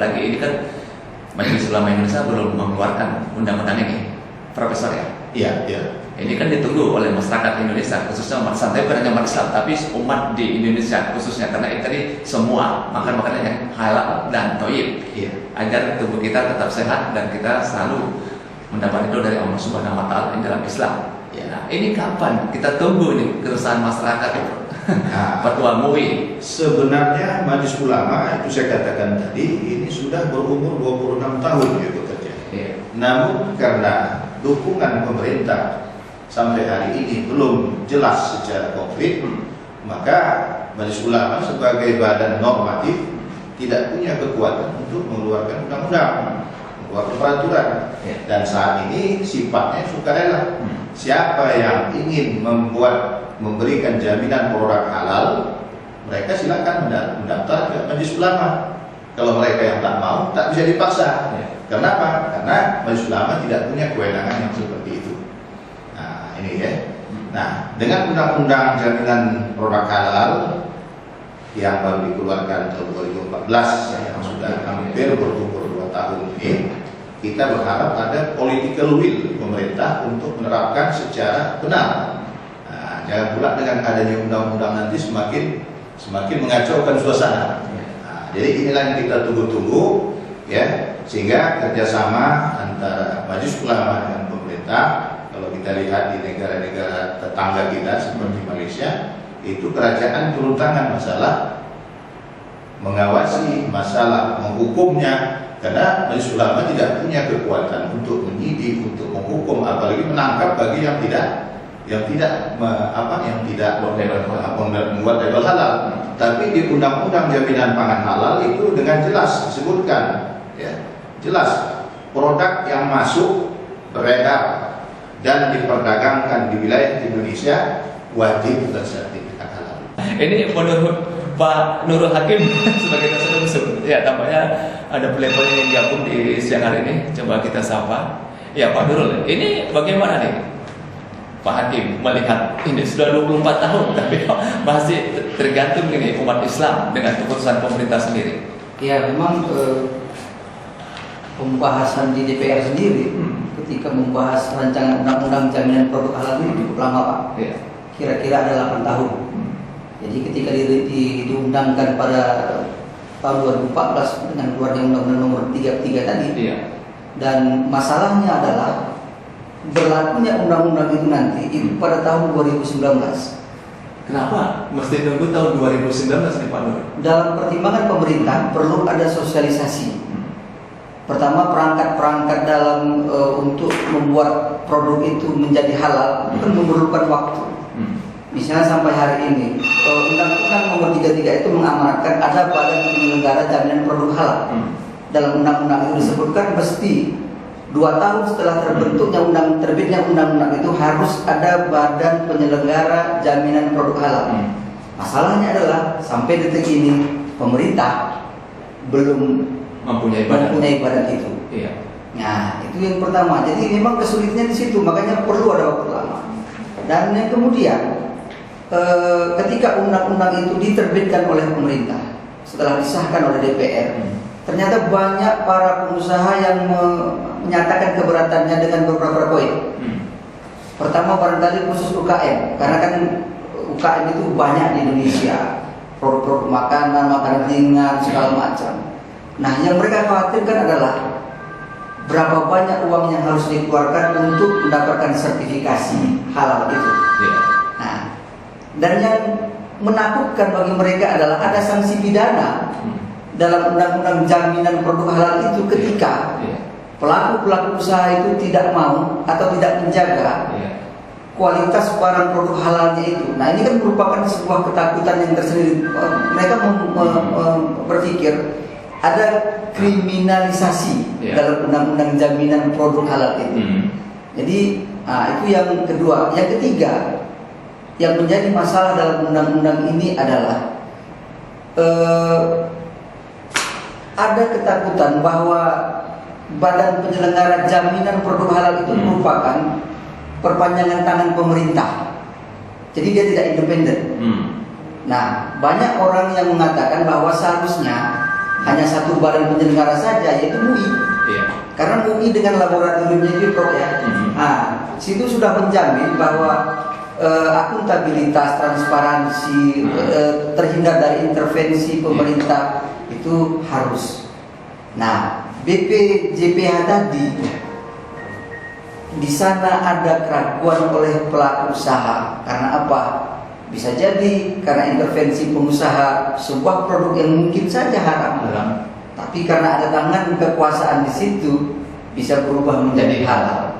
apalagi ini kan Majelis Ulama Indonesia belum mengeluarkan undang-undang ini, Profesor ya. Iya, iya. Ini kan ditunggu oleh masyarakat Indonesia, khususnya umat Islam, tapi bukan hanya umat Islam, tapi umat di Indonesia khususnya, karena ini tadi semua makan makanan yang halal dan thayyib, agar tubuh kita tetap sehat dan kita selalu mendapat ridho dari Allah Subhanahu Wa Taala dalam Islam. Nah, ini kapan kita tunggu ini keresahan masyarakat itu? Fatwa MUI. Sebenarnya Majelis Ulama itu saya katakan tadi ini sudah berumur 26 tahun dia bekerja. Namun karena dukungan pemerintah sampai hari ini belum jelas secara konkret, maka Majelis Ulama sebagai badan normatif tidak punya kekuatan untuk mengeluarkan undang-undang, mengeluarkan peraturan. Dan saat ini sifatnya sukarela. Siapa yang ingin memberikan jaminan produk halal, mereka silakan mendaftar ke Majelis Ulama. Kalau mereka yang tak mau, tak bisa dipaksa. Kenapa? Karena Majelis Ulama tidak punya kewenangan yang seperti itu. Nah, ini ya. Nah, dengan undang-undang jaminan produk halal yang baru dikeluarkan tahun 2014 yang sudah hampir berumur 2 tahun ini, kita berharap ada political will pemerintah untuk menerapkan secara benar. Nah, jangan pula dengan adanya undang-undang nanti semakin mengacaukan suasana. Nah, jadi inilah yang kita tunggu-tunggu, ya, sehingga kerjasama antara Majelis Ulama dengan pemerintah. Kalau kita lihat di negara-negara tetangga kita seperti Malaysia, itu kerajaan turun tangan masalah mengawasi, masalah menghukumnya. Karena Majelis Ulama tidak punya kekuatan untuk menyidik, untuk menghukum, apalagi menangkap bagi yang tidak membuat label halal. Tapi di Undang-Undang Jaminan Pangan Halal itu dengan jelas disebutkan, ya, jelas produk yang masuk, beredar dan diperdagangkan di wilayah Indonesia wajib bersertifikat halal. Ini menurut Pak Nurul Hakim sebagai Kasih Musuh. Ya, tampaknya ada pelayan yang gabung di siang hari ini. Coba kita sapa. Ya, Pak Nurul, ini bagaimana nih Pak Hakim melihat ini sudah 24 tahun tapi masih tergantung ini umat Islam dengan keputusan pemerintah sendiri. Ya, memang pembahasan di DPR sendiri ketika membahas rancangan undang-undang jaminan produk halal ini cukup lama, Pak. Kira-kira ada 8 tahun. Jadi ketika diundangkan pada tahun 2014 dengan keluarnya undang-undang nomor 33 tadi, dan masalahnya adalah berlakunya undang-undang itu nanti itu pada tahun 2019. Kenapa mesti nunggu tahun 2019 nih Pak Nur? Dalam pertimbangan pemerintah perlu ada sosialisasi. Pertama, perangkat-perangkat dalam untuk membuat produk itu menjadi halal itu memerlukan waktu. Misalnya sampai hari ini Undang-Undang nomor 33 itu mengamanatkan ada badan penyelenggara jaminan produk halal. Dalam undang-undang itu disebutkan mesti 2 tahun setelah terbitnya undang-undang itu harus ada badan penyelenggara jaminan produk halal. Masalahnya adalah sampai detik ini pemerintah belum mempunyai badan itu. Nah, itu yang pertama. Jadi memang kesulitannya di situ, makanya perlu ada waktu lama. Dan yang kemudian ketika undang-undang itu diterbitkan oleh pemerintah setelah disahkan oleh DPR, ternyata banyak para pengusaha yang menyatakan keberatannya dengan beberapa poin. Pertama, barangkali khusus UKM, karena kan UKM itu banyak di Indonesia, produk-produk makanan ringan segala macam. Nah, yang mereka khawatirkan adalah berapa banyak uang yang harus dikeluarkan untuk mendapatkan sertifikasi halal itu. Nah, dan yang menakutkan bagi mereka adalah ada sanksi pidana dalam undang-undang jaminan produk halal itu ketika pelaku-pelaku usaha itu tidak mau atau tidak menjaga kualitas barang produk halalnya itu. Nah, ini kan merupakan sebuah ketakutan yang tersendiri. Mereka berpikir ada kriminalisasi dalam undang-undang jaminan produk halal itu. Jadi, itu yang kedua. Yang ketiga, yang menjadi masalah dalam undang-undang ini adalah ada ketakutan bahwa badan penyelenggara jaminan produk halal itu merupakan perpanjangan tangan pemerintah. Jadi dia tidak independen. Nah, banyak orang yang mengatakan bahwa seharusnya hanya satu badan penyelenggara saja, yaitu MUI. Iya. Karena MUI dengan laboratoriumnya itu Prof ya. Nah, situ sudah menjamin bahwa akuntabilitas, transparansi, terhindar dari intervensi pemerintah itu harus. Nah, BPJPH tadi di sana ada keraguan oleh pelaku usaha. Karena apa? Bisa jadi karena intervensi pengusaha sebuah produk yang mungkin saja haram, tapi karena ada tangan kekuasaan di situ bisa berubah menjadi halal.